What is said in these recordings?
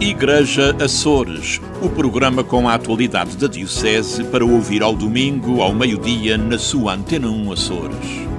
Igreja Açores, o programa com a atualidade da Diocese para ouvir ao domingo, ao meio-dia, na sua Antena 1 Açores.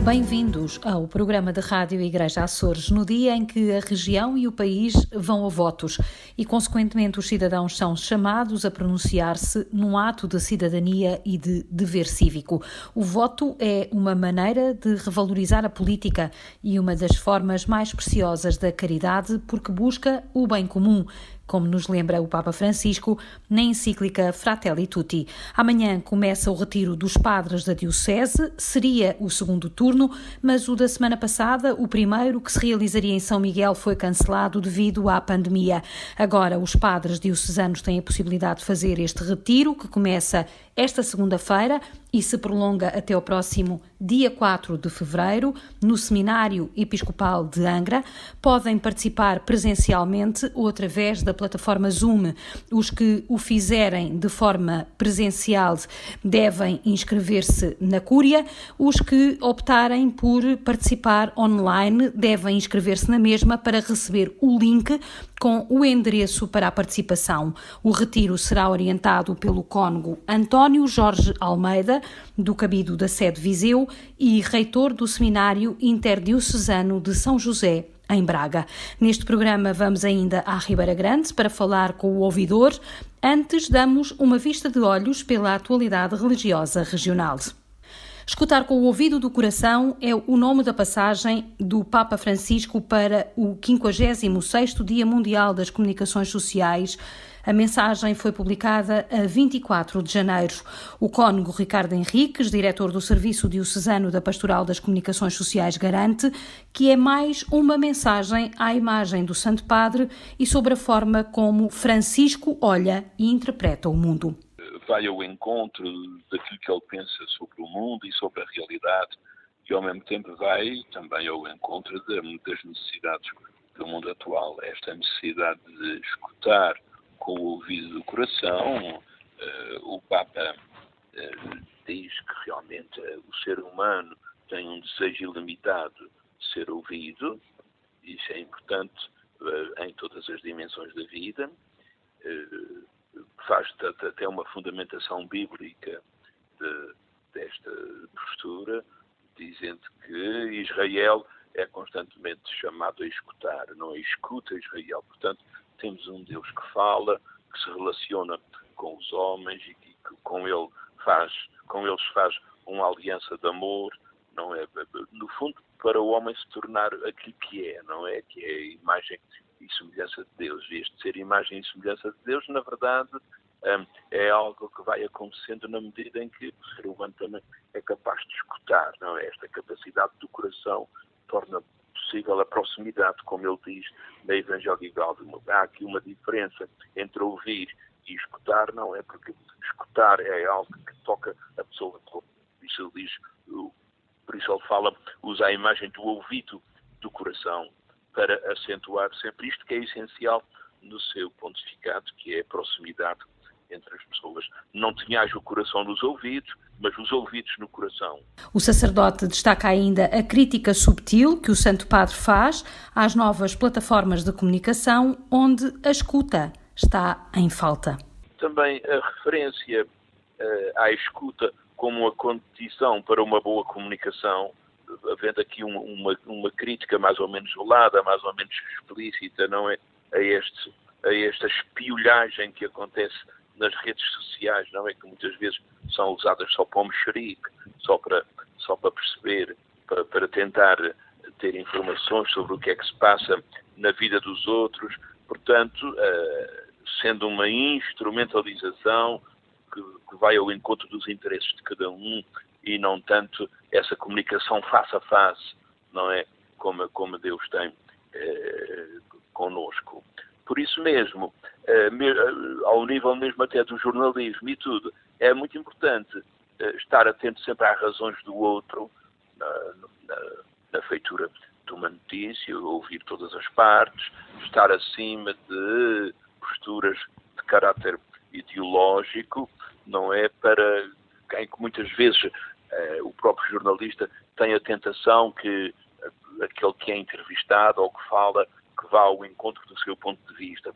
Bem-vindos ao programa de rádio Igreja Açores, no dia em que a região e o país vão a votos e, consequentemente, os cidadãos são chamados a pronunciar-se num ato de cidadania e de dever cívico. O voto é uma maneira de revalorizar a política e uma das formas mais preciosas da caridade, porque busca o bem comum, como nos lembra o Papa Francisco na encíclica Fratelli Tutti. Amanhã começa o retiro dos padres da Diocese, seria o segundo turno, mas o da semana passada, o primeiro, que se realizaria em São Miguel, foi cancelado devido à pandemia. Agora, os padres diocesanos têm a possibilidade de fazer este retiro, que começa esta segunda-feira e se prolonga até o próximo dia 4 de fevereiro, no Seminário Episcopal de Angra. Podem participar presencialmente ou através da plataforma Zoom. Os que o fizerem de forma presencial devem inscrever-se na Cúria. Os que optarem por participar online devem inscrever-se na mesma para receber o link com o endereço para a participação. O retiro será orientado pelo cônego António Jorge Almeida, do Cabido da Sé de Viseu e reitor do Seminário Interdiocesano de São José, em Braga. Neste programa vamos ainda à Ribeira Grande para falar com o ouvidor. Antes damos uma vista de olhos pela atualidade religiosa regional. Escutar com o ouvido do coração é o nome da passagem do Papa Francisco para o 56º Dia Mundial das Comunicações Sociais. A mensagem foi publicada a 24 de janeiro. O cônego Ricardo Henriques, diretor do Serviço Diocesano da Pastoral das Comunicações Sociais, garante que é mais uma mensagem à imagem do Santo Padre e sobre a forma como Francisco olha e interpreta o mundo. Vai ao encontro daquilo que ele pensa sobre o mundo e sobre a realidade e, ao mesmo tempo, vai também ao encontro das necessidades do mundo atual. Esta necessidade de escutar com o ouvido do coração. O Papa diz que realmente o ser humano tem um desejo ilimitado de ser ouvido. Isso é importante em todas as dimensões da vida. Faz até uma fundamentação bíblica desta postura, dizendo que Israel é constantemente chamado a escutar, não escuta Israel. Portanto, temos um Deus que fala, que se relaciona com os homens e que com eles faz uma aliança de amor, não é? No fundo, para o homem se tornar aquilo que é, não é? Que é a imagem e semelhança de Deus. E este ser imagem e semelhança de Deus, na verdade, é algo que vai acontecendo na medida em que o ser humano também é capaz de escutar, não é? Esta capacidade do coração torna possível a proximidade, como ele diz na Evangelho. Há aqui uma diferença entre ouvir e escutar, não é? Porque escutar é algo que toca a pessoa. Por isso ele diz, por isso ele usa a imagem do ouvido do coração para acentuar sempre isto que é essencial no seu pontificado, que é a proximidade entre as pessoas. Não tenhais o coração nos ouvidos, mas os ouvidos no coração. O sacerdote destaca ainda a crítica subtil que o Santo Padre faz às novas plataformas de comunicação, onde a escuta está em falta. Também a referência à escuta como uma condição para uma boa comunicação, havendo aqui uma crítica mais ou menos velada, mais ou menos explícita, não é? A esta espiolhagem que acontece nas redes sociais, não é? Que muitas vezes são usadas só para o mexerique, só para perceber, para tentar ter informações sobre o que é que se passa na vida dos outros. Portanto, sendo uma instrumentalização que vai ao encontro dos interesses de cada um e não tanto essa comunicação face a face, não é? Como Deus tem connosco. Por isso mesmo, ao nível mesmo até do jornalismo e tudo, é muito importante estar atento sempre às razões do outro, na feitura de uma notícia, ouvir todas as partes, estar acima de posturas de caráter ideológico, não é? Em que muitas vezes o próprio jornalista tem a tentação que aquele que é entrevistado ou que fala, que vá ao encontro do seu ponto de vista.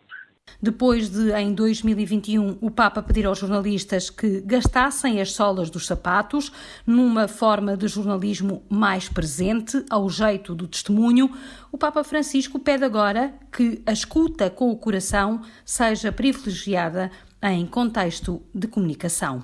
Depois de, em 2021, o Papa pedir aos jornalistas que gastassem as solas dos sapatos numa forma de jornalismo mais presente, ao jeito do testemunho, o Papa Francisco pede agora que a escuta com o coração seja privilegiada em contexto de comunicação.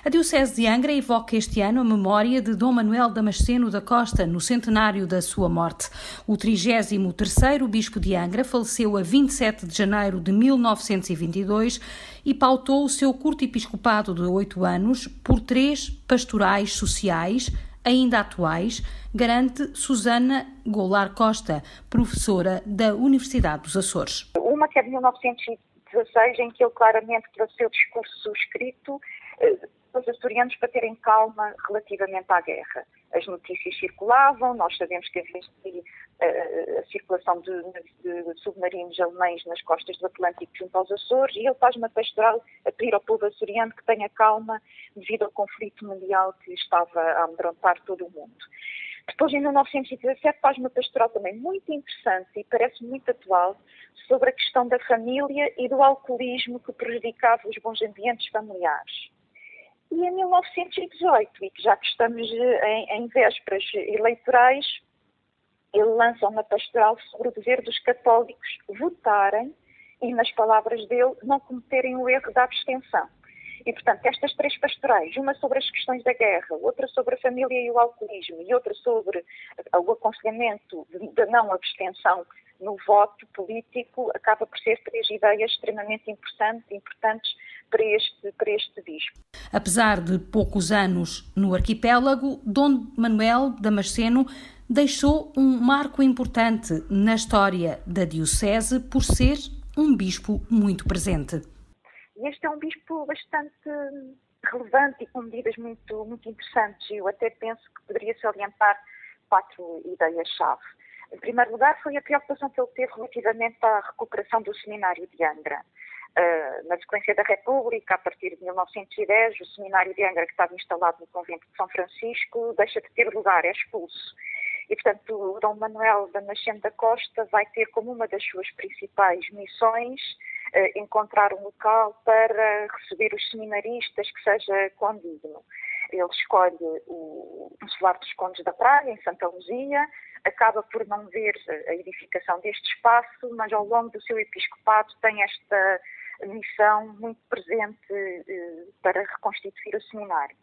A Diocese de Angra evoca este ano a memória de Dom Manuel Damasceno da Costa, no centenário da sua morte. O 33º Bispo de Angra faleceu a 27 de janeiro de 1922 e pautou o seu curto episcopado de 8 anos por 3 pastorais sociais, ainda atuais, garante Susana Goulart Costa, professora da Universidade dos Açores. Uma que é de 1916, em que ele claramente, pelo seu discurso escrito, os açorianos para terem calma relativamente à guerra. As notícias circulavam, nós sabemos que havia a circulação de submarinos alemães nas costas do Atlântico junto aos Açores, e ele faz uma pastoral a pedir ao povo açoriano que tenha calma devido ao conflito mundial que estava a amedrontar todo o mundo. Depois, em 1917, faz uma pastoral também muito interessante e parece muito atual sobre a questão da família e do alcoolismo que prejudicava os bons ambientes familiares. E em 1918, e que já que estamos em vésperas eleitorais, ele lança uma pastoral sobre o dever dos católicos votarem e, nas palavras dele, não cometerem o erro da abstenção. E, portanto, estas 3 pastorais, uma sobre as questões da guerra, outra sobre a família e o alcoolismo e outra sobre o aconselhamento da não abstenção no voto político, acaba por ser 3 ideias extremamente importantes para este bispo. Apesar de poucos anos no arquipélago, Dom Manuel Damasceno deixou um marco importante na história da Diocese por ser um bispo muito presente. Este é um bispo bastante relevante e com medidas muito, muito interessantes. Eu até penso que poderia salientar 4 ideias-chave. Em primeiro lugar, foi a preocupação que ele teve relativamente à recuperação do seminário de Angra. Na sequência da República, a partir de 1910, o seminário de Angra, que estava instalado no convento de São Francisco, deixa de ter lugar, é expulso. E, portanto, o Dom Manuel Damasceno da Costa vai ter como uma das suas principais missões encontrar um local para receber os seminaristas que seja condigno. Ele escolhe o Solar dos Condes da Praia, em Santa Luzia, acaba por não ver a edificação deste espaço, mas ao longo do seu episcopado tem esta missão muito presente para reconstituir o seminário.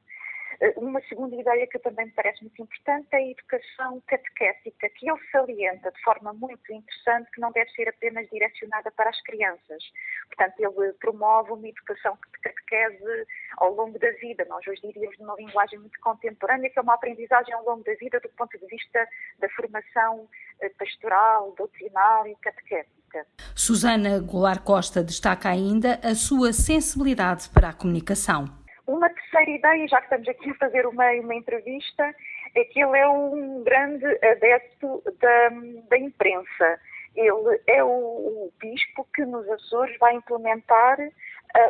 Uma segunda ideia que também me parece muito importante é a educação catequética, que ele salienta de forma muito interessante que não deve ser apenas direcionada para as crianças. Portanto, ele promove uma educação de catequese ao longo da vida. Nós hoje diríamos numa linguagem muito contemporânea que é uma aprendizagem ao longo da vida do ponto de vista da formação pastoral, doutrinal e catequética. Susana Goulart Costa destaca ainda a sua sensibilidade para a comunicação. Uma terceira ideia, já que estamos aqui a fazer uma entrevista, é que ele é um grande adepto da imprensa. Ele é o bispo que nos Açores vai implementar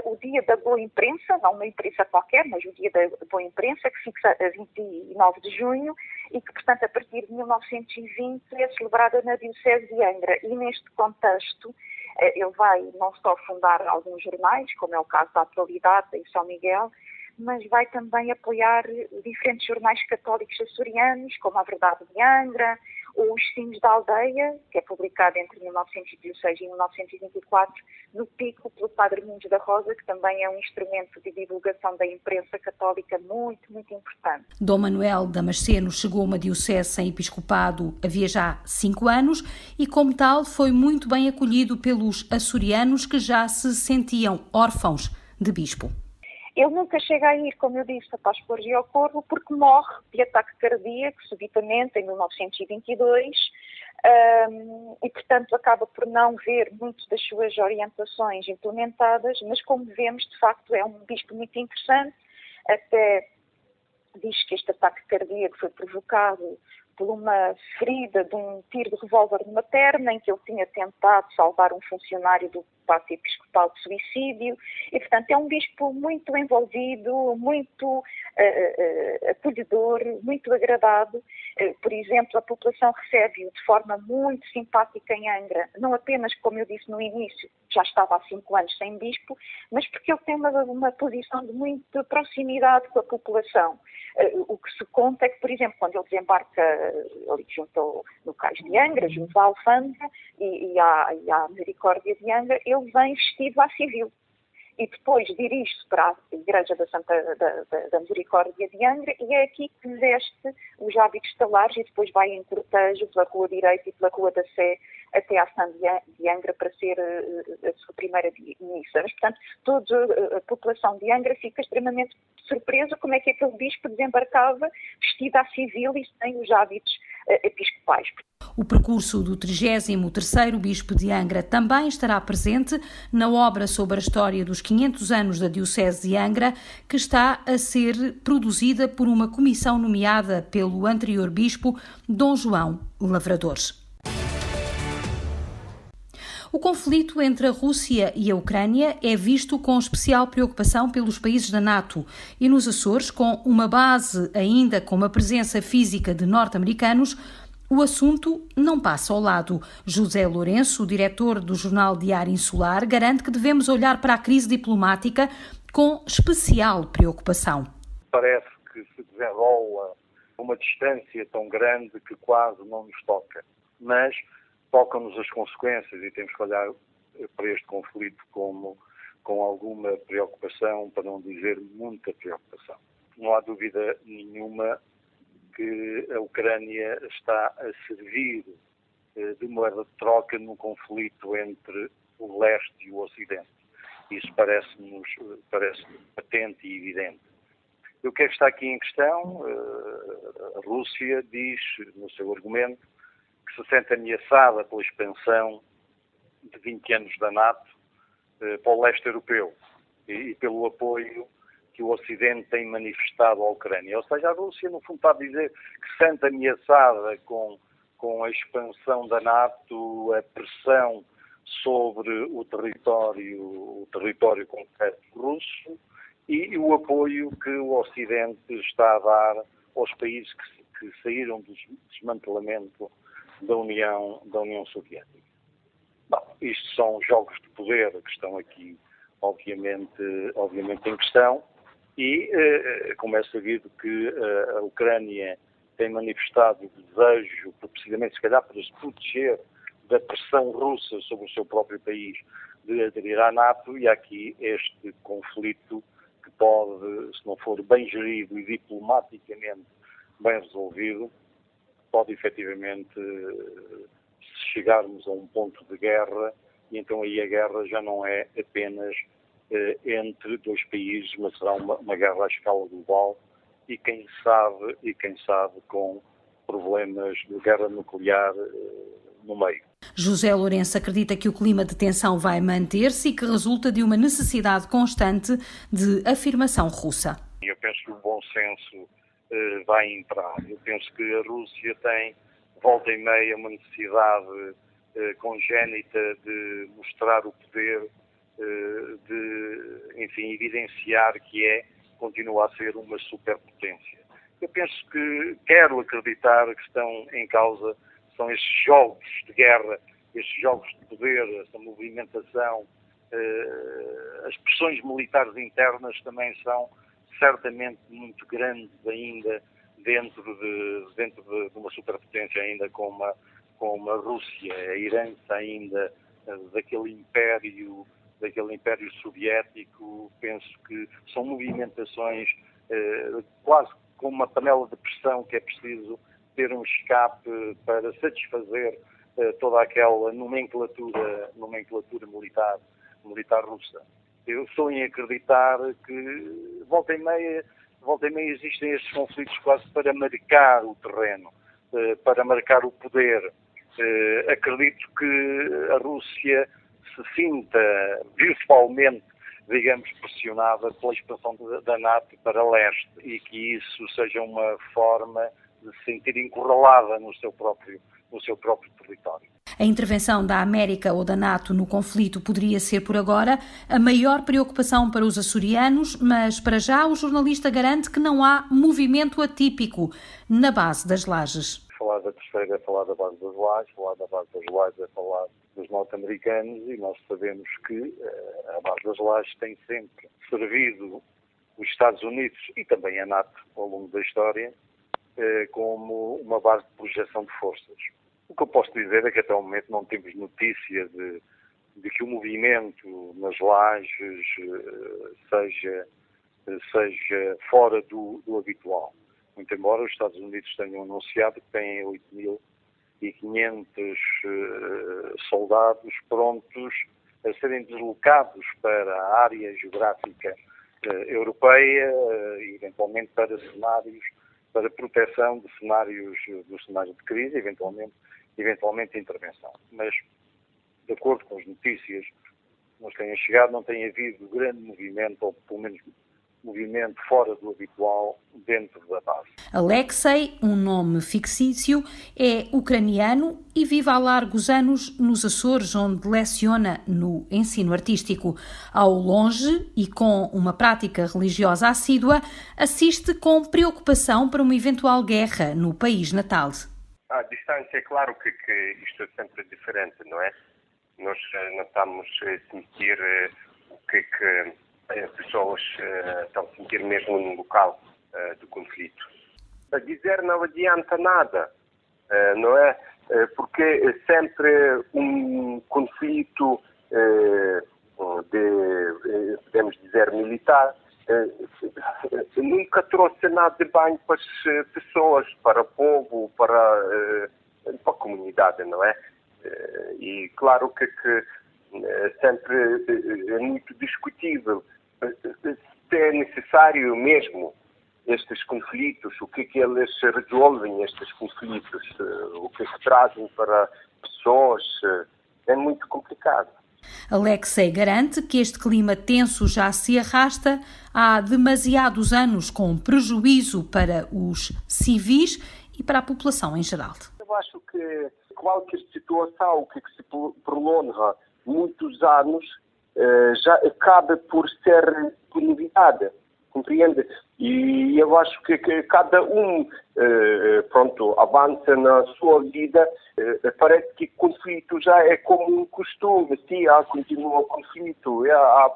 o Dia da Boa Imprensa, não uma imprensa qualquer, mas o Dia da Boa Imprensa, que fixa a 29 de junho e que, portanto, a partir de 1920 é celebrada na Diocese de Angra. E neste contexto, ele vai não só fundar alguns jornais, como é o caso da Atualidade em São Miguel, mas vai também apoiar diferentes jornais católicos açorianos, como a Verdade de Angra, ou Os Sinos da Aldeia, que é publicado entre 1916 e 1924, no Pico, pelo Padre Munhos da Rosa, que também é um instrumento de divulgação da imprensa católica muito, muito importante. Dom Manuel Damasceno chegou a uma diocese sem episcopado havia já 5 anos e, como tal, foi muito bem acolhido pelos açorianos que já se sentiam órfãos de bispo. Ele nunca chega a ir, como eu disse, a Paz Flores e ao Corvo, porque morre de ataque cardíaco, subitamente, em 1922, e, portanto, acaba por não ver muito das suas orientações implementadas, mas, como vemos, de facto, é um bispo muito interessante, até diz que este ataque cardíaco foi provocado por uma ferida de um tiro de revólver numa perna, em que ele tinha tentado salvar um funcionário do Pátio Episcopal de suicídio, e, portanto, é um bispo muito envolvido, muito acolhedor, muito agradado. Por exemplo, a população recebe-o de forma muito simpática em Angra, não apenas, como eu disse no início, já estava há 5 anos sem bispo, mas porque ele tem uma posição de muita proximidade com a população. O que se conta é que, por exemplo, quando ele desembarca ali junto no cais de Angra, junto à Alfândega e à Misericórdia de Angra, ele vem vestido à civil. E depois dirige-se para a Igreja da Misericórdia de Angra e é aqui que veste os hábitos talares e depois vai em cortejo pela Rua Direita e pela Rua da Sé até à Sã de Angra para ser a sua primeira missa. Mas, portanto, toda a população de Angra fica extremamente surpresa como é que aquele bispo desembarcava vestido à civil e sem os hábitos episcopais. O percurso do 33º Bispo de Angra também estará presente na obra sobre a história dos 500 anos da Diocese de Angra, que está a ser produzida por uma comissão nomeada pelo anterior Bispo, Dom João Lavradores. O conflito entre a Rússia e a Ucrânia é visto com especial preocupação pelos países da NATO e nos Açores, com uma base ainda com uma presença física de norte-americanos, o assunto não passa ao lado. José Lourenço, diretor do jornal Diário Insular, garante que devemos olhar para a crise diplomática com especial preocupação. Parece que se desenrola uma distância tão grande que quase não nos toca, mas tocam-nos as consequências e temos que olhar para este conflito com alguma preocupação, para não dizer muita preocupação. Não há dúvida nenhuma que a Ucrânia está a servir de moeda de troca num conflito entre o leste e o ocidente. Isso parece-me patente e evidente. E o que é que está aqui em questão? A Rússia diz, no seu argumento, que se sente ameaçada pela expansão de 20 anos da NATO para o leste europeu e pelo apoio que o Ocidente tem manifestado à Ucrânia. Ou seja, a Rússia, no fundo, está a dizer que se sente ameaçada com a expansão da NATO, a pressão sobre o território concreto russo e o apoio que o Ocidente está a dar aos países que saíram do desmantelamento da União Soviética. Bom, isto são jogos de poder que estão aqui, obviamente em questão. E, como é sabido que a Ucrânia tem manifestado o desejo, precisamente se calhar para se proteger da pressão russa sobre o seu próprio país, de aderir à NATO, e há aqui este conflito que pode, se não for bem gerido e diplomaticamente bem resolvido, pode efetivamente, se chegarmos a um ponto de guerra, e então aí a guerra já não é apenas entre dois países, mas será uma guerra à escala global e quem sabe com problemas de guerra nuclear no meio. José Lourenço acredita que o clima de tensão vai manter-se e que resulta de uma necessidade constante de afirmação russa. Eu penso que o bom senso vai entrar. Eu penso que a Rússia tem, volta e meia, uma necessidade congénita de mostrar o poder, de, enfim, evidenciar que continua a ser uma superpotência. Eu penso que, quero acreditar que estão em causa, são estes jogos de guerra, estes jogos de poder, essa movimentação, as pressões militares internas também são certamente muito grandes ainda dentro de uma superpotência ainda como a Rússia, a herança ainda daquele império soviético. Penso que são movimentações quase como uma panela de pressão que é preciso ter um escape para satisfazer toda aquela nomenclatura militar russa. Eu estou em acreditar que volta e meia existem estes conflitos quase para marcar o terreno, para marcar o poder. Acredito que a Rússia se sinta virtualmente, digamos, pressionada pela expansão da NATO para leste e que isso seja uma forma de se sentir encurralada no seu próprio território. A intervenção da América ou da NATO no conflito poderia ser, por agora, a maior preocupação para os açorianos, mas para já o jornalista garante que não há movimento atípico na base das lajes. Falar da terceira é falar da base das lajes, falar da base das lajes é falar dos norte-americanos, e nós sabemos que a base das lajes tem sempre servido os Estados Unidos e também a NATO ao longo da história como uma base de projeção de forças. O que eu posso dizer é que até o momento não temos notícia de que o movimento nas lajes seja fora do habitual. Muito embora os Estados Unidos tenham anunciado que têm 8.500 soldados prontos a serem deslocados para a área geográfica europeia, eventualmente para proteção dos cenários de crise, eventualmente intervenção. Mas, de acordo com as notícias que nos têm chegado, não tem havido grande movimento, ou pelo menos movimento fora do habitual dentro da base. Alexei, um nome fictício, é ucraniano e vive há largos anos nos Açores, onde leciona no ensino artístico. Ao longe e com uma prática religiosa assídua, assiste com preocupação para uma eventual guerra no país natal. À distância, é claro que isto é sempre diferente, não é? Nós não estamos a sentir o que as pessoas estão a sentir mesmo no local do conflito. A dizer não adianta nada, não é? Porque é sempre um conflito, podemos dizer, militar, nunca trouxe nada de bem para as pessoas, para o povo, para a comunidade, não é? E claro que sempre é muito discutível se é necessário mesmo estes conflitos, o que eles resolvem estes conflitos, o que trazem para pessoas, é muito complicado. Alexei garante que este clima tenso já se arrasta há demasiados anos, com prejuízo para os civis e para a população em geral. Eu acho que qualquer situação que se prolonga muitos anos já acaba por ser novidade, compreende? E eu acho que cada avança na sua vida, parece que conflito já é como um costume, sim, continua o conflito,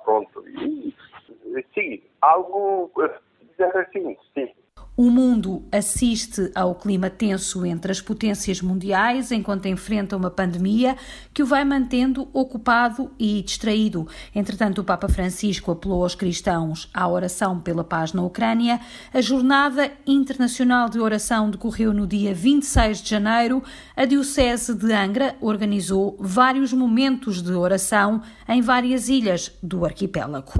pronto. E, sim, algo dizer assim, sim. O mundo assiste ao clima tenso entre as potências mundiais enquanto enfrenta uma pandemia que o vai mantendo ocupado e distraído. Entretanto, o Papa Francisco apelou aos cristãos à oração pela paz na Ucrânia. A Jornada Internacional de Oração decorreu no dia 26 de janeiro. A Diocese de Angra organizou vários momentos de oração em várias ilhas do arquipélago.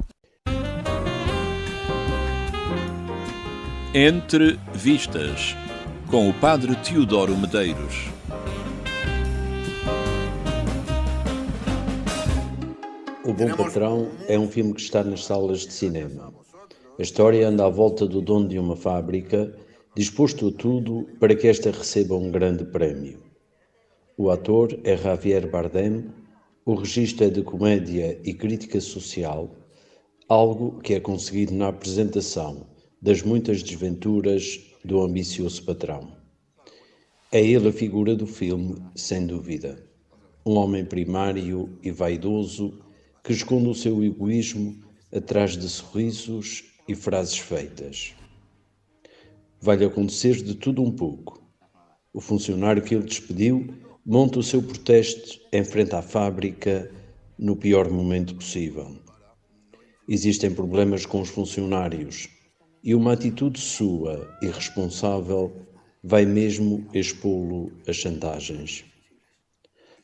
Entre Vistas, com o padre Teodoro Medeiros. O Bom Patrão é um filme que está nas salas de cinema. A história anda à volta do dono de uma fábrica, disposto a tudo para que esta receba um grande prémio. O ator é Javier Bardem, o registro é de comédia e crítica social, algo que é conseguido na apresentação das muitas desventuras do ambicioso patrão. É ele a figura do filme, sem dúvida. Um homem primário e vaidoso que esconde o seu egoísmo atrás de sorrisos e frases feitas. Vai-lhe acontecer de tudo um pouco. O funcionário que ele despediu monta o seu protesto em frente à fábrica no pior momento possível. Existem problemas com os funcionários e uma atitude sua, irresponsável, vai mesmo expô-lo a chantagens.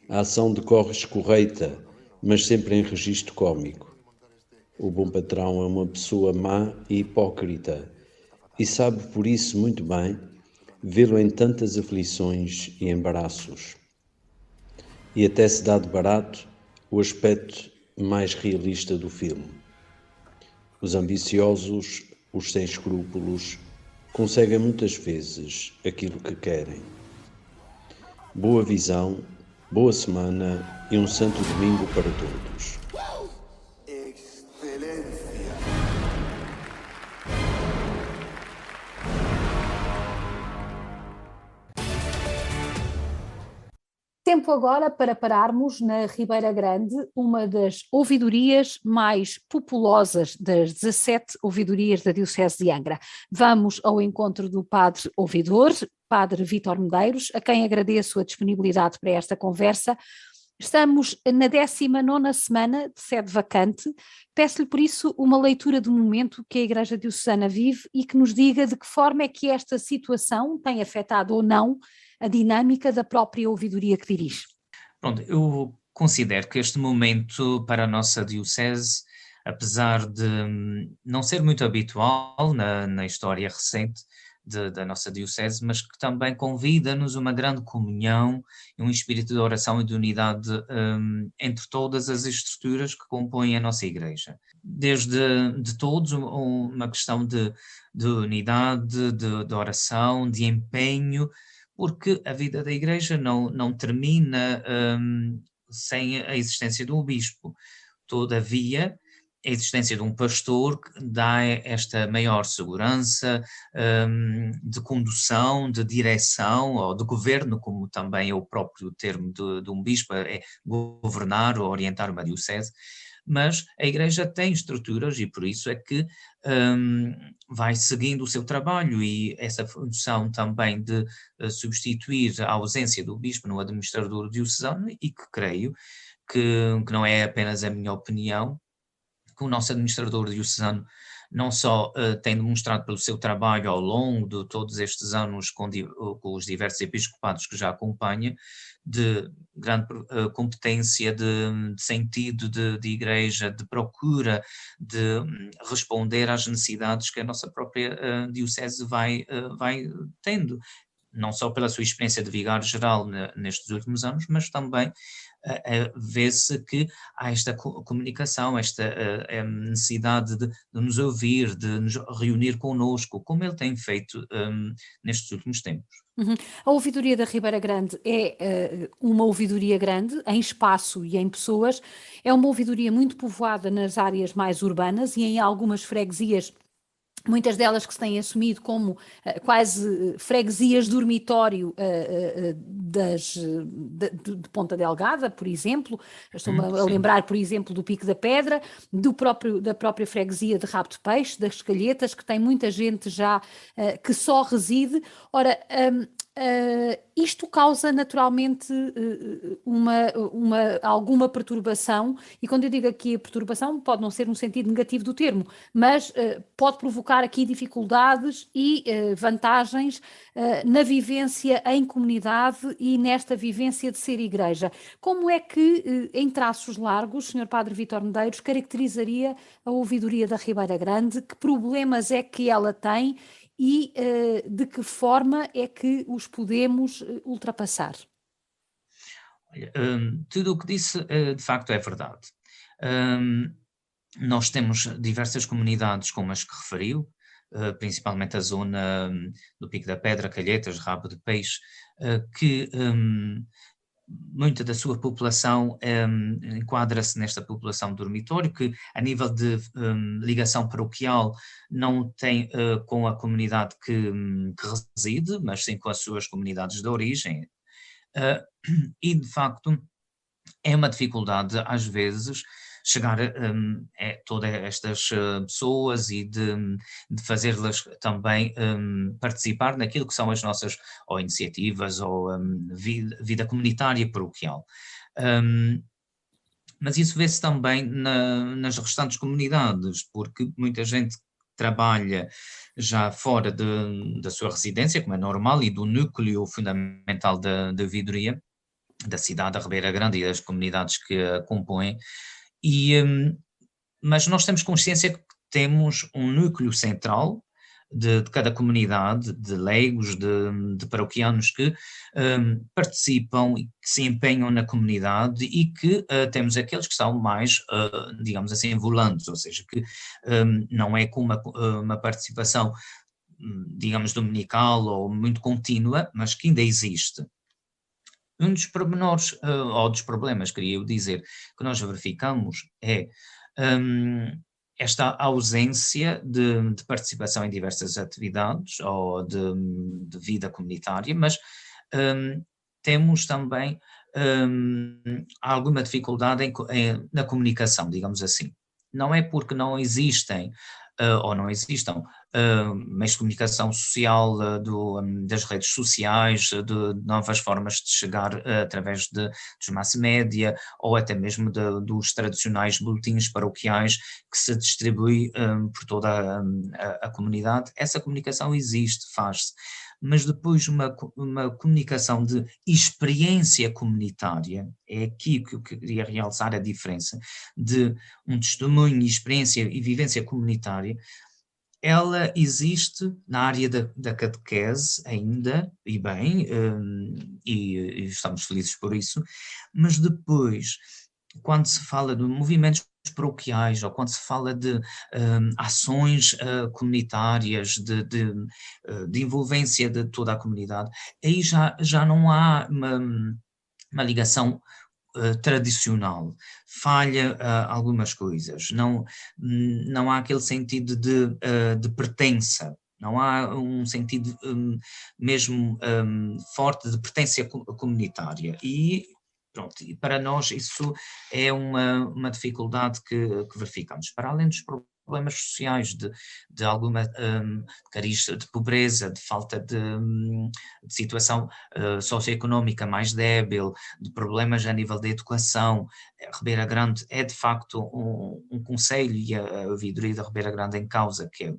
A ação decorre escorreita, mas sempre em registro cômico. O Bom Patrão é uma pessoa má e hipócrita e sabe por isso muito bem vê-lo em tantas aflições e embaraços. E até se dá de barato o aspecto mais realista do filme. Os ambiciosos, os sem escrúpulos, conseguem muitas vezes aquilo que querem. Boa visão, boa semana e um santo domingo para todos. Tempo agora para pararmos na Ribeira Grande, uma das ouvidorias mais populosas das 17 ouvidorias da Diocese de Angra. Vamos ao encontro do Padre Ouvidor, Padre Vítor Medeiros, a quem agradeço a disponibilidade para esta conversa. Estamos na 19ª semana de sede vacante. Peço-lhe por isso uma leitura do momento que a Igreja Diocesana vive e que nos diga de que forma é que esta situação tem afetado ou não a dinâmica da própria ouvidoria que dirige. Pronto, eu considero que este momento para a nossa Diocese, apesar de não ser muito habitual na história recente da nossa Diocese, mas que também convida-nos uma grande comunhão e um espírito de oração e de unidade entre todas as estruturas que compõem a nossa Igreja. Desde de todos uma questão de unidade, de oração, de empenho, porque a vida da Igreja não termina sem a existência de um bispo. Todavia, a existência de um pastor que dá esta maior segurança de condução, de direção, ou de governo, como também é o próprio termo de um bispo, é governar ou orientar uma diocese. Mas a Igreja tem estruturas e por isso é que vai seguindo o seu trabalho, e essa função também de substituir a ausência do bispo no administrador diocesano, e que creio que não é apenas a minha opinião, que o nosso administrador diocesano não só tem demonstrado pelo seu trabalho ao longo de todos estes anos com os diversos episcopados que já acompanha, de grande competência, de sentido de igreja, de procura de responder às necessidades que a nossa própria diocese vai tendo, não só pela sua experiência de vigário geral nestes últimos anos, mas também vê-se que há esta comunicação, esta necessidade de nos ouvir, de nos reunir connosco, como ele tem feito nestes últimos tempos. Uhum. A ouvidoria da Ribeira Grande é uma ouvidoria grande em espaço e em pessoas, é uma ouvidoria muito povoada nas áreas mais urbanas e em algumas freguesias, muitas delas que se têm assumido como quase freguesias dormitório de Ponta Delgada, por exemplo. Estou-me a lembrar, por exemplo, do Pico da Pedra, da própria freguesia de Rabo de Peixe, das Calhetas, que tem muita gente já que só reside. Ora, isto causa naturalmente alguma perturbação, e quando eu digo aqui a perturbação pode não ser no sentido negativo do termo, mas pode provocar aqui dificuldades e vantagens na vivência em comunidade e nesta vivência de ser igreja. Como é que, em traços largos, Sr. Padre Vítor Medeiros, caracterizaria a ouvidoria da Ribeira Grande? Que problemas é que ela tem e de que forma é que os podemos ultrapassar? Olha, tudo o que disse de facto é verdade. Nós temos diversas comunidades como as que referiu, principalmente a zona do Pico da Pedra, Calhetas, Rabo de Peixe, que muita da sua população enquadra-se nesta população de dormitório, que a nível de ligação paroquial não tem com a comunidade que reside, mas sim com as suas comunidades de origem. E de facto é uma dificuldade às vezes chegar a todas estas pessoas e de fazê-las também participar naquilo que são as nossas ou iniciativas ou vida comunitária paroquial. Mas isso vê-se também nas restantes comunidades, porque muita gente trabalha já fora da sua residência, como é normal, e do núcleo fundamental da ouvidoria, da cidade da Ribeira Grande e das comunidades que a compõem. Mas nós temos consciência que temos um núcleo central de cada comunidade, de leigos, de paroquianos que participam e que se empenham na comunidade, e que temos aqueles que são mais, digamos assim, volantes, ou seja, que não é com uma participação digamos, dominical ou muito contínua, mas que ainda existe. Um dos pormenores, ou dos problemas, queria eu dizer, que nós verificamos é esta ausência de participação em diversas atividades ou de vida comunitária, mas temos também alguma dificuldade na comunicação, digamos assim. Não é porque não existem ou não existam meios de comunicação social, das redes sociais, de novas formas de chegar através dos mass media ou até mesmo dos tradicionais boletins paroquiais que se distribui por toda a comunidade. Essa comunicação existe, faz-se, mas depois uma comunicação de experiência comunitária, é aqui que eu queria realçar a diferença de um testemunho, experiência e vivência comunitária. Ela existe na área da catequese ainda, e bem, e estamos felizes por isso, mas depois, quando se fala de movimentos paroquiais ou quando se fala de ações comunitárias, de envolvência de toda a comunidade, aí já não há uma ligação tradicional, falha algumas coisas, não há aquele sentido de pertença, não há um sentido mesmo forte de pertença comunitária e pronto, e para nós isso é uma dificuldade que verificamos, para além dos problemas sociais, de alguma cariz de pobreza, de falta de situação socioeconómica mais débil, de problemas a nível da educação. Ribeira Grande é de facto um concelho e a ouvidoria da Ribeira Grande em causa, que é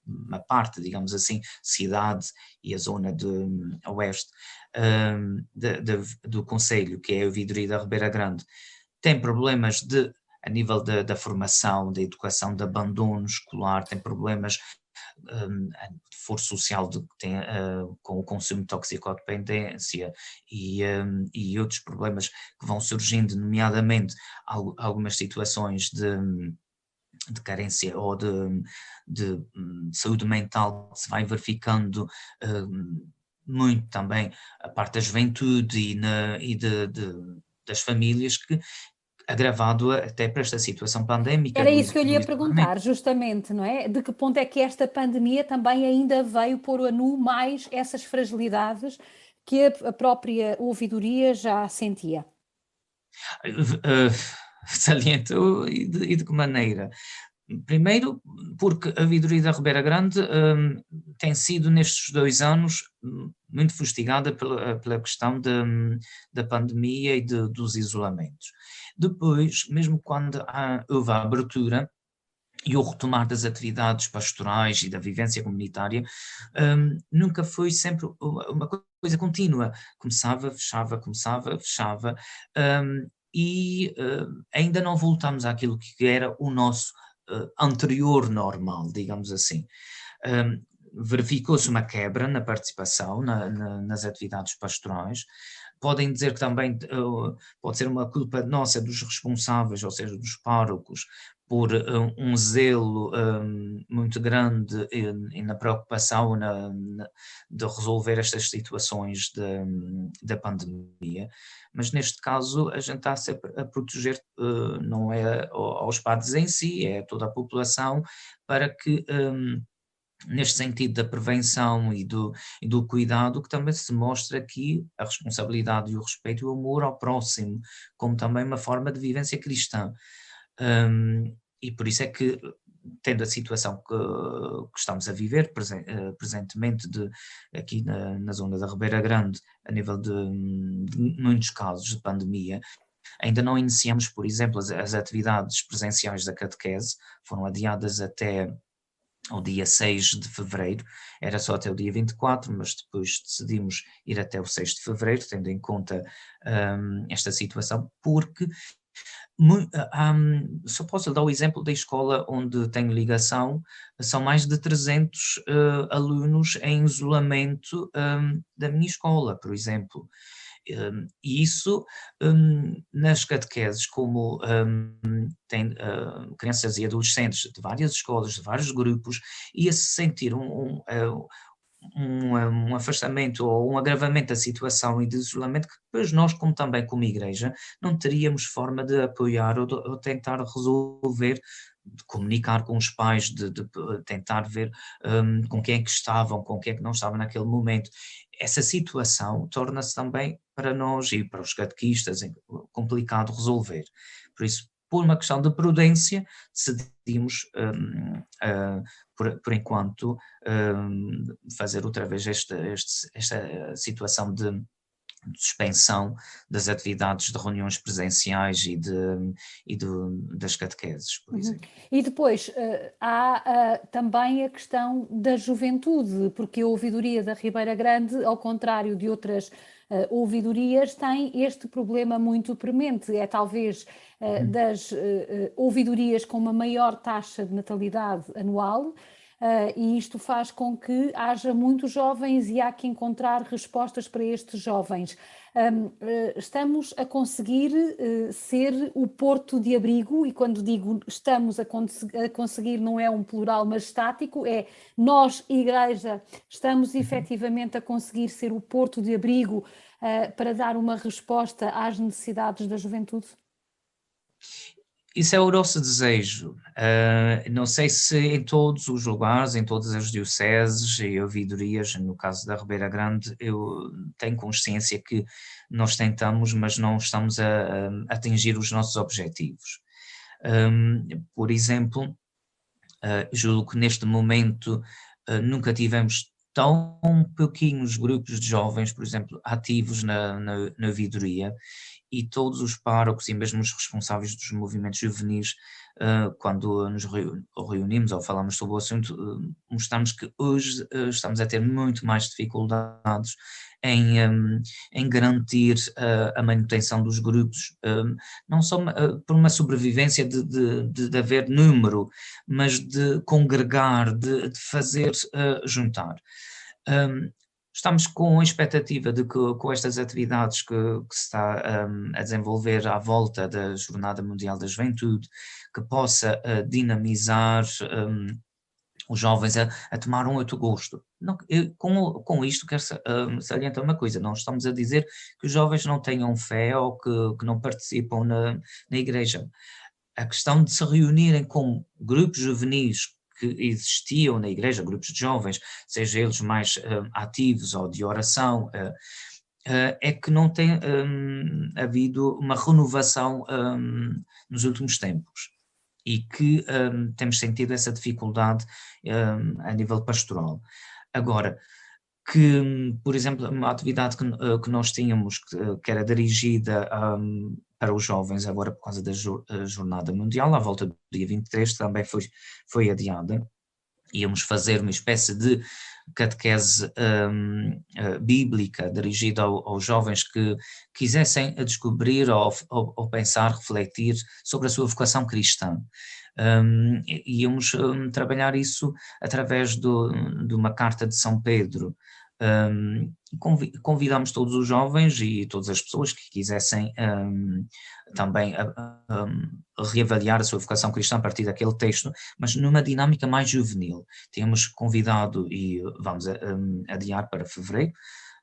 uma parte, digamos assim, cidade e a zona de oeste do concelho, que é a ouvidoria da Ribeira Grande, tem problemas a nível da formação, da educação, de abandono escolar, tem problemas de força social com o consumo de toxicodependência e outros problemas que vão surgindo, nomeadamente algumas situações de carência ou de saúde mental que se vai verificando muito também a parte da juventude e das famílias, que agravado até para esta situação pandémica. Era isso que eu lhe ia perguntar, justamente, não é? De que ponto é que esta pandemia também ainda veio pôr a nu mais essas fragilidades que a própria ouvidoria já sentia? Saliento e de que maneira? Primeiro, porque a ouvidoria da Ribeira Grande tem sido nestes 2 anos muito fustigada pela questão da pandemia e dos isolamentos. Depois, mesmo quando houve a abertura e o retomar das atividades pastorais e da vivência comunitária, nunca foi sempre uma coisa contínua. Começava, fechava, e ainda não voltamos àquilo que era o nosso anterior normal, digamos assim. Verificou-se uma quebra na participação nas atividades pastorais. Podem dizer que também pode ser uma culpa nossa, dos responsáveis, ou seja, dos párocos, por um zelo muito grande e na preocupação de resolver estas situações da pandemia, mas neste caso a gente está sempre a proteger, não é aos padres em si, é toda a população, para que neste sentido da prevenção e do cuidado, que também se mostra aqui a responsabilidade e o respeito e o amor ao próximo, como também uma forma de vivência cristã. E por isso é que, tendo a situação que estamos a viver presentemente aqui na zona da Ribeira Grande, a nível de muitos casos de pandemia, ainda não iniciamos, por exemplo, as atividades presenciais da catequese, foram adiadas até ao dia 6 de fevereiro, era só até o dia 24, mas depois decidimos ir até o 6 de fevereiro, tendo em conta esta situação, porque só posso dar o exemplo da escola onde tenho ligação, são mais de 300 alunos em isolamento da minha escola, por exemplo, E isso, nas catequeses, como tem crianças e adolescentes de várias escolas, de vários grupos, ia-se sentir um afastamento ou um agravamento da situação e de isolamento que depois nós, como igreja, não teríamos forma de apoiar ou tentar resolver, de comunicar com os pais, de tentar ver com quem é que estavam, com quem é que não estavam naquele momento. Essa situação torna-se também para nós e para os catequistas complicado resolver. Por isso, por uma questão de prudência, decidimos, por enquanto, fazer outra vez esta situação de suspensão das atividades de reuniões presenciais das catequeses, por exemplo. E depois há também a questão da juventude, porque a ouvidoria da Ribeira Grande, ao contrário de outras ouvidorias, tem este problema muito premente. É talvez das ouvidorias com uma maior taxa de natalidade anual, e isto faz com que haja muitos jovens e há que encontrar respostas para estes jovens. Estamos a conseguir ser o porto de abrigo, e quando digo estamos a conseguir não é um plural majestático, é nós, Igreja, estamos efetivamente a conseguir ser o porto de abrigo para dar uma resposta às necessidades da juventude? Isso é o nosso desejo. Não sei se em todos os lugares, em todas as dioceses e ouvidorias, no caso da Ribeira Grande, eu tenho consciência que nós tentamos, mas não estamos a atingir os nossos objetivos. Por exemplo, julgo que neste momento nunca tivemos tão pouquinhos grupos de jovens, por exemplo, ativos na ouvidoria, e todos os párocos e mesmo os responsáveis dos movimentos juvenis, quando nos reunimos ou falamos sobre o assunto, mostramos que hoje estamos a ter muito mais dificuldades em garantir a manutenção dos grupos, não só por uma sobrevivência de haver número, mas de congregar, de fazer juntar. Estamos com a expectativa de que com estas atividades que se está a desenvolver à volta da Jornada Mundial da Juventude, que possa dinamizar os jovens a tomar um outro gosto. Não, com isto quero salientar uma coisa: não estamos a dizer que os jovens não tenham fé ou que não participam na igreja. A questão de se reunirem com grupos juvenis que existiam na igreja, grupos de jovens, seja eles mais ativos ou de oração, é que não tem havido uma renovação nos últimos tempos, e que temos sentido essa dificuldade a nível pastoral. Agora, que, por exemplo, uma atividade que nós tínhamos, que era dirigida para os jovens, agora por causa da Jornada Mundial, à volta do dia 23, também foi adiada. Íamos fazer uma espécie de catequese bíblica dirigida aos jovens que quisessem descobrir ou pensar, refletir sobre a sua vocação cristã. Íamos trabalhar isso através de uma carta de São Pedro. Convidamos todos os jovens e todas as pessoas que quisessem também reavaliar a sua vocação cristã a partir daquele texto, mas numa dinâmica mais juvenil. Tínhamos convidado, e vamos adiar para fevereiro,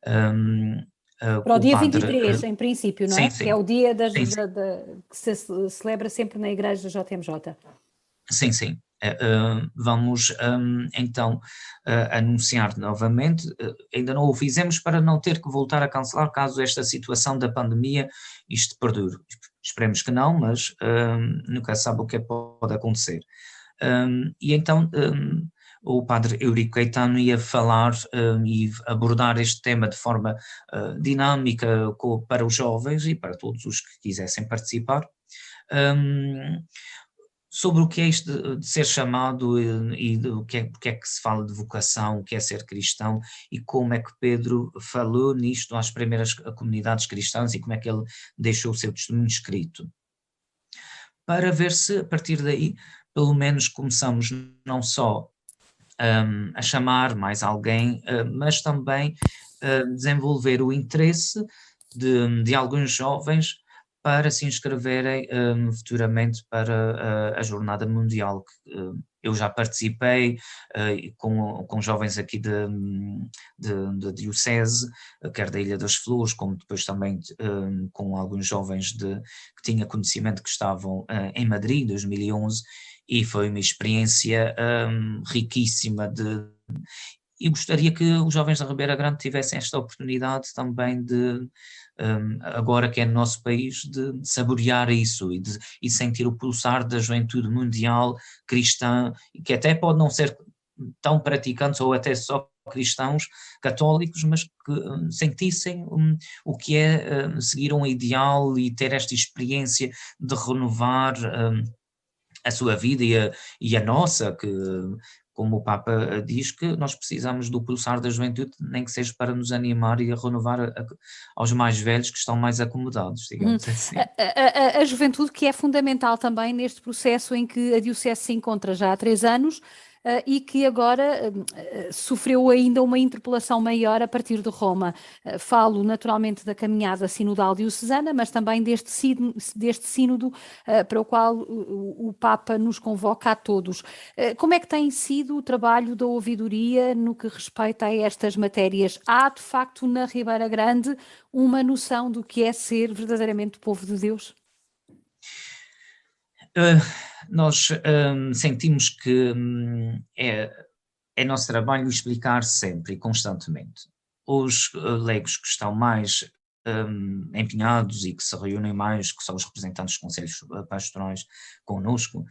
para o dia 23, em princípio, não é? Sim. Que é o dia que se celebra sempre na Igreja JMJ. Sim. Vamos então anunciar novamente. Ainda não o fizemos para não ter que voltar a cancelar caso esta situação da pandemia isto perdure. Esperemos que não, mas nunca sabe o que pode acontecer. E então o padre Eurico Caetano ia falar e abordar este tema de forma dinâmica para os jovens e para todos os que quisessem participar, sobre o que é isto de ser chamado e porque é que se fala de vocação, o que é ser cristão, e como é que Pedro falou nisto às primeiras comunidades cristãs e como é que ele deixou o seu testemunho escrito. Para ver se a partir daí, pelo menos, começamos não só a chamar mais alguém, mas também desenvolver o interesse de alguns jovens para se inscreverem futuramente para a Jornada Mundial. Eu já participei com jovens aqui de Diocese, quer da Ilha das Flores, como depois também com alguns jovens que tinha conhecimento que estavam em Madrid, em 2011, e foi uma experiência riquíssima e gostaria que os jovens da Ribeira Grande tivessem esta oportunidade também agora que é no nosso país, de saborear isso e sentir o pulsar da juventude mundial cristã, que até pode não ser tão praticantes ou até só cristãos católicos, mas que sentissem o que é seguir um ideal e ter esta experiência de renovar a sua vida e a nossa, que, como o Papa diz, que nós precisamos do pulsar da juventude, nem que seja para nos animar e a renovar aos mais velhos que estão mais acomodados, digamos assim. A juventude, que é fundamental também neste processo em que a Diocese se encontra já há 3 anos, e que agora sofreu ainda uma interpelação maior a partir de Roma. Falo naturalmente da caminhada sinodal diocesana, mas também deste sínodo para o qual o Papa nos convoca a todos. Como é que tem sido o trabalho da ouvidoria no que respeita a estas matérias? Há, de facto, na Ribeira Grande uma noção do que é ser verdadeiramente povo de Deus? Nós sentimos que é nosso trabalho explicar sempre e constantemente. Os leigos que estão mais empenhados e que se reúnem mais, que são os representantes dos conselhos pastorais connosco,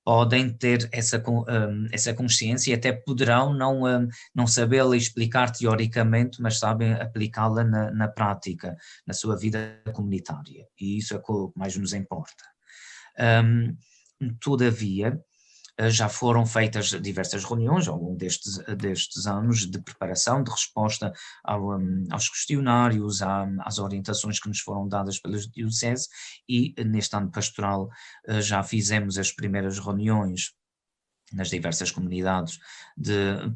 podem ter essa consciência e até poderão não sabê-la explicar teoricamente, mas sabem aplicá-la na prática, na sua vida comunitária, e isso é o que mais nos importa. Todavia, já foram feitas diversas reuniões ao longo destes anos de preparação, de resposta aos questionários, às orientações que nos foram dadas pela Diocese, e neste ano pastoral já fizemos as primeiras reuniões nas diversas comunidades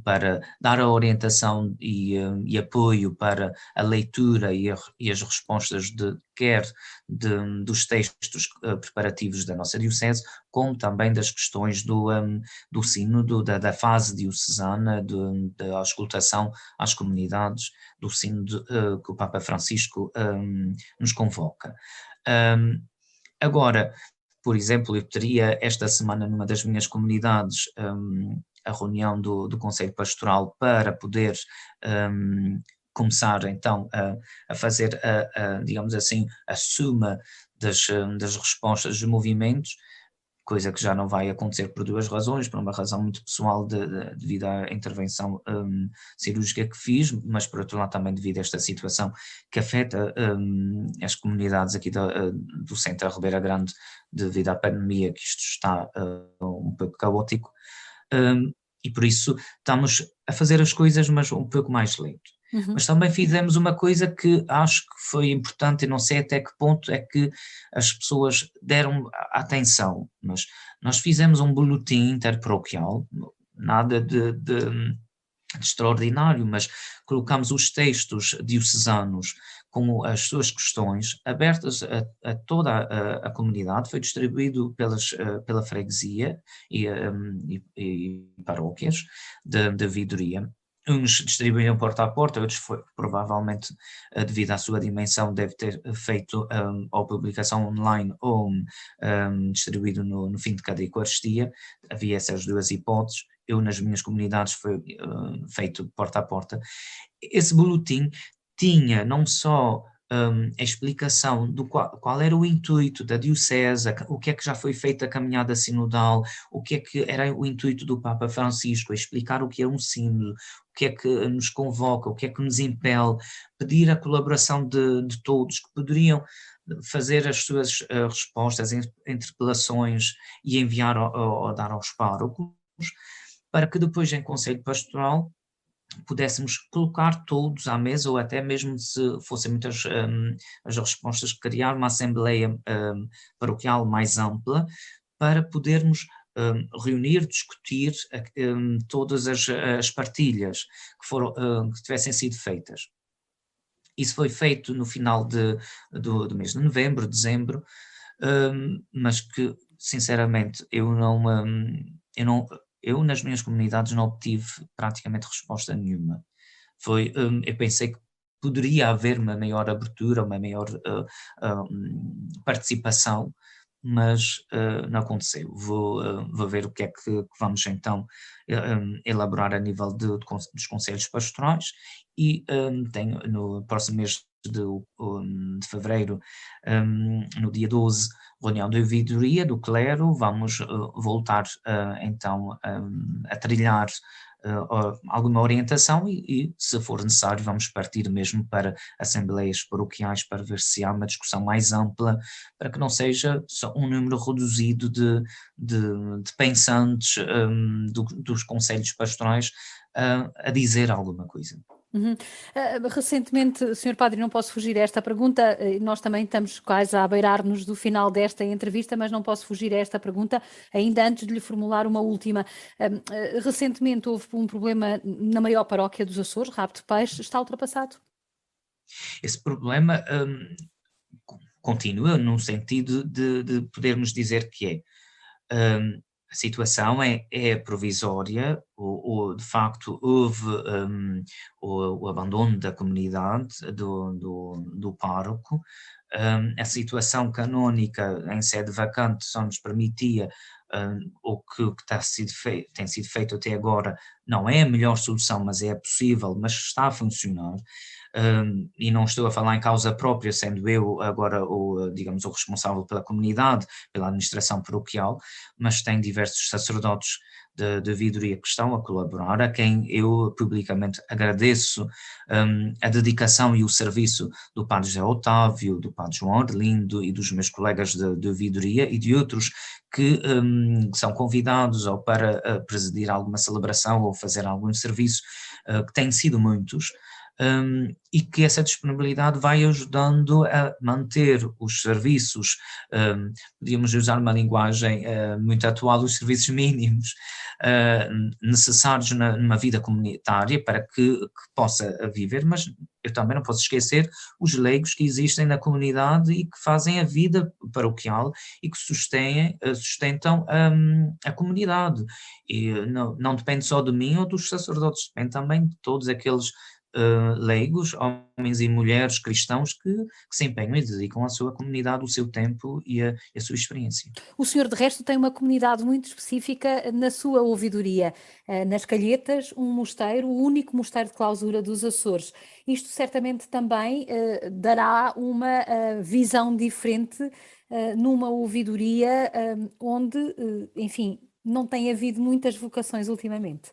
para dar a orientação e apoio para a leitura e as respostas quer dos textos preparativos da nossa Diocese, como também das questões do sínodo, da fase diocesana, da auscultação às comunidades, do sínodo que o Papa Francisco nos convoca. Agora, por exemplo, eu teria esta semana numa das minhas comunidades a reunião do Conselho Pastoral para poder começar então a fazer, digamos assim, a suma das respostas dos movimentos, coisa que já não vai acontecer por 2 razões, por uma razão muito pessoal devido à intervenção cirúrgica que fiz, mas por outro lado também devido a esta situação que afeta as comunidades aqui do centro da Ribeira Grande devido à pandemia, que isto está um pouco caótico, e por isso estamos a fazer as coisas, mas um pouco mais lento. Uhum. Mas também fizemos uma coisa que acho que foi importante, e não sei até que ponto é que as pessoas deram atenção, mas nós fizemos um boletim interparoquial, nada de extraordinário, mas colocamos os textos diocesanos com as suas questões abertas a toda a comunidade, foi distribuído pela freguesia e paróquias da vidoria. Uns distribuíram porta a porta, outros provavelmente, devido à sua dimensão, deve ter feito ou publicação online ou distribuído no fim de cada Eucaristia. Havia essas 2 hipóteses. Eu, nas minhas comunidades, foi feito porta a porta. Esse boletim tinha não só a explicação do qual era o intuito da Diocese, o que é que já foi feita a caminhada sinodal, o que é que era o intuito do Papa Francisco, a explicar o que é um sínodo, o que é que nos convoca, o que é que nos impele, pedir a colaboração de todos que poderiam fazer as suas respostas, interpelações e enviar ou dar aos párocos, para que depois em Conselho Pastoral pudéssemos colocar todos à mesa, ou até mesmo se fossem muitas as respostas, criar uma assembleia paroquial mais ampla para podermos reunir, discutir todas as partilhas que tivessem sido feitas. Isso foi feito no final do mês de novembro, dezembro, mas que, sinceramente, eu nas minhas comunidades não obtive praticamente resposta nenhuma. Eu pensei que poderia haver uma maior abertura, uma maior participação, mas não aconteceu. Vou ver o que é que vamos então elaborar a nível dos conselhos pastorais, e tenho no próximo mês de fevereiro, no dia 12, reunião de ouvidoria do clero. Vamos voltar então a trilhar alguma orientação e, se for necessário, vamos partir mesmo para assembleias paroquiais para ver se há uma discussão mais ampla, para que não seja só um número reduzido de pensantes dos conselhos pastorais a dizer alguma coisa. Uhum. Recentemente, Sr. Padre, não posso fugir a esta pergunta, nós também estamos quase a beirar-nos do final desta entrevista, mas não posso fugir a esta pergunta, ainda antes de lhe formular uma última. Recentemente houve um problema na maior paróquia dos Açores, rapto de peixe, está ultrapassado? Esse problema continua, num sentido de podermos dizer que a situação é provisória, ou de facto houve o abandono da comunidade, do pároco. A situação canónica em sede vacante só nos permitia, o que tem sido feito até agora não é a melhor solução, mas é possível, mas está a funcionar. E não estou a falar em causa própria, sendo eu agora digamos, o responsável pela comunidade, pela administração paroquial, mas tem diversos sacerdotes de ouvidoria que estão a colaborar, a quem eu publicamente agradeço a dedicação e o serviço do Padre José Otávio, do Padre João Arlindo e dos meus colegas de ouvidoria e de outros que são convidados ou para presidir alguma celebração ou fazer algum serviço, que têm sido muitos. E que essa disponibilidade vai ajudando a manter os serviços, podíamos usar uma linguagem muito atual, os serviços mínimos necessários numa vida comunitária para que possa viver, mas eu também não posso esquecer os leigos que existem na comunidade e que fazem a vida paroquial e que sustentam a comunidade. E não depende só de mim ou dos sacerdotes, depende também de todos aqueles leigos, homens e mulheres cristãos que se empenham e dedicam à sua comunidade o seu tempo e a sua experiência. O senhor, de resto, tem uma comunidade muito específica na sua ouvidoria, nas Calhetas, um mosteiro, o único mosteiro de clausura dos Açores. Isto certamente também dará uma visão diferente numa ouvidoria onde, enfim, não tem havido muitas vocações ultimamente.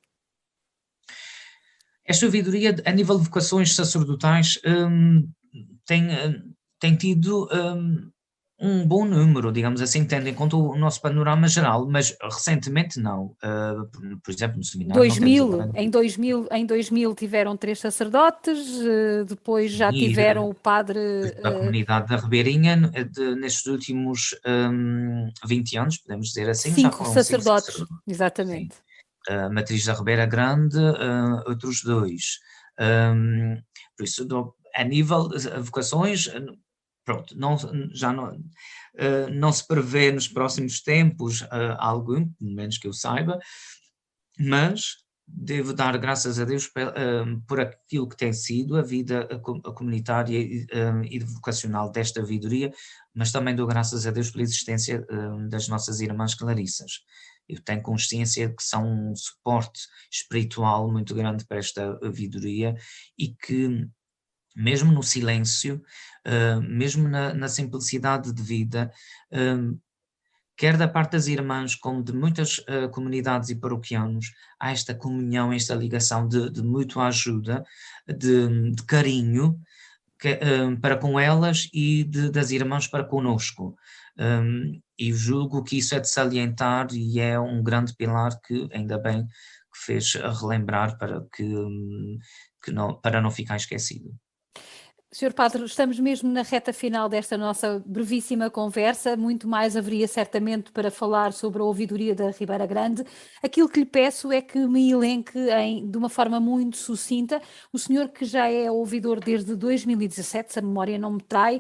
Esta ouvidoria, a nível de vocações sacerdotais, tem tido um bom número, digamos assim, tendo em conta o nosso panorama geral, mas recentemente não. Por exemplo, no seminário... Em 2000 tiveram 3 sacerdotes, depois já tiveram o padre... A comunidade da Ribeirinha, nestes últimos 20 anos, podemos dizer assim, 5 já foram sacerdotes, 5 sacerdotes. exatamente. Sim. Matriz da Ribeira Grande, outros 2. Por isso, a nível de vocações, pronto, não se prevê nos próximos tempos algum, pelo menos que eu saiba, mas devo dar graças a Deus por aquilo que tem sido a vida comunitária e vocacional desta ouvidoria, mas também dou graças a Deus pela existência das nossas irmãs clarissas. Eu tenho consciência que são um suporte espiritual muito grande para esta ouvidoria e que, mesmo no silêncio, mesmo na simplicidade de vida, quer da parte das irmãs como de muitas comunidades e paroquianos, há esta comunhão, esta ligação de mútua ajuda, de carinho para com elas e das irmãs para conosco. E julgo que isso é de salientar e é um grande pilar que ainda bem que fez relembrar para não ficar esquecido. Sr. Padre, estamos mesmo na reta final desta nossa brevíssima conversa. Muito mais haveria certamente para falar sobre a ouvidoria da Ribeira Grande. Aquilo que lhe peço é que me elenque de uma forma muito sucinta, o senhor que já é ouvidor desde 2017, se a memória não me trai,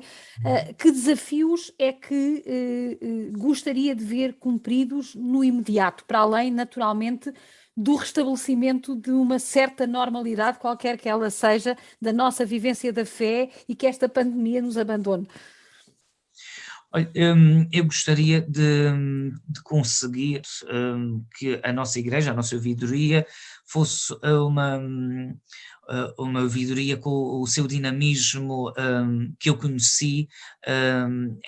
que desafios é que gostaria de ver cumpridos no imediato, para além, naturalmente, do restabelecimento de uma certa normalidade, qualquer que ela seja, da nossa vivência da fé e que esta pandemia nos abandone? Olha, eu gostaria de conseguir que a nossa igreja, a nossa ouvidoria, fosse uma ouvidoria com o seu dinamismo que eu conheci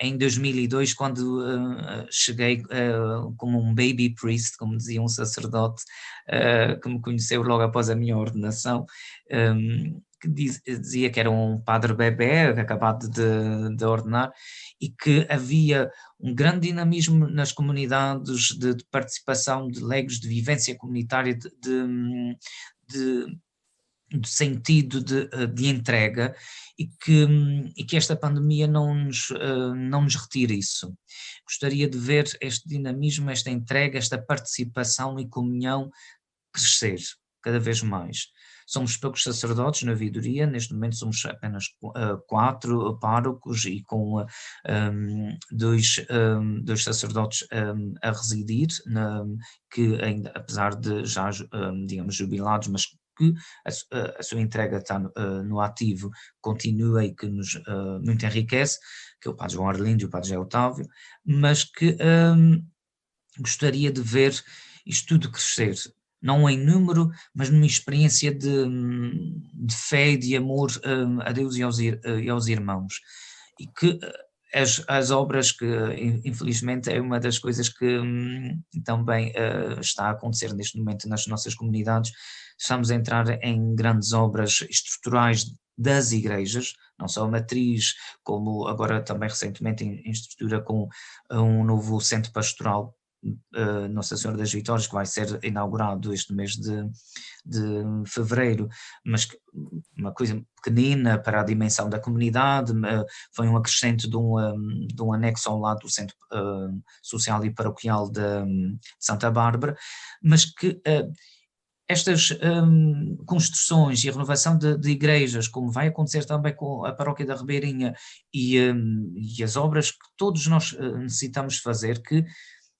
em 2002, quando cheguei como um baby priest, como dizia um sacerdote que me conheceu logo após a minha ordenação, que dizia que era um padre bebé acabado de ordenar, e que havia um grande dinamismo nas comunidades de participação, de legos, de vivência comunitária, de sentido de entrega, e que esta pandemia não nos retire isso. Gostaria de ver este dinamismo, esta entrega, esta participação e comunhão crescer cada vez mais. Somos poucos sacerdotes na ouvidoria, neste momento somos apenas 4 párocos e com dois sacerdotes a residir, que ainda, apesar de já, digamos, jubilados, mas que a sua entrega está no ativo, continua e que nos muito enriquece, que é o padre João Arlindo e o padre José Otávio, mas que gostaria de ver isto tudo crescer, não em número, mas numa experiência de fé e de amor a Deus e aos irmãos. E que as obras, que infelizmente é uma das coisas que também está a acontecer neste momento nas nossas comunidades, estamos a entrar em grandes obras estruturais das igrejas, não só a matriz, como agora também recentemente em estrutura com um novo centro pastoral, Nossa Senhora das Vitórias, que vai ser inaugurado este mês de fevereiro, mas uma coisa pequenina para a dimensão da comunidade, foi um acrescente de um anexo ao lado do Centro Social e Paroquial de Santa Bárbara, mas que estas construções e a renovação de igrejas, como vai acontecer também com a Paróquia da Ribeirinha, e as obras que todos nós necessitamos fazer, que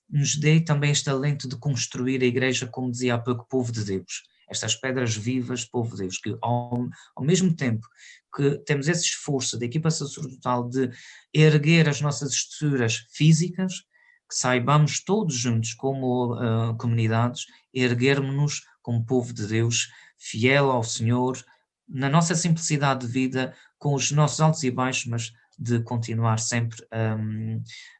nos dê também este alento de construir a igreja, como dizia há pouco, povo de Deus, estas pedras vivas, povo de Deus, que ao mesmo tempo que temos esse esforço da equipa sacerdotal de erguer as nossas estruturas físicas, que saibamos todos juntos, como comunidades, erguermos-nos como povo de Deus, fiel ao Senhor, na nossa simplicidade de vida, com os nossos altos e baixos, mas de continuar sempre a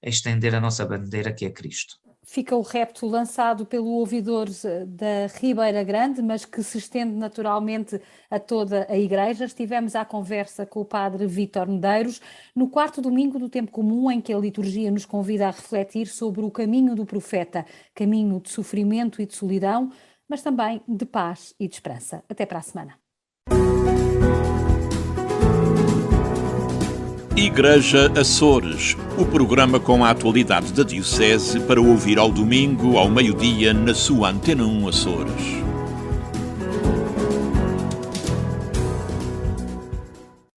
estender a nossa bandeira, que é Cristo. Fica o repto lançado pelo ouvidor da Ribeira Grande, mas que se estende naturalmente a toda a Igreja. Estivemos à conversa com o padre Vítor Medeiros, no 4º domingo do tempo comum, em que a liturgia nos convida a refletir sobre o caminho do profeta, caminho de sofrimento e de solidão, mas também de paz e de esperança. Até para a semana. Igreja Açores, o programa com a atualidade da Diocese para ouvir ao domingo, ao meio-dia, na sua Antena 1 Açores.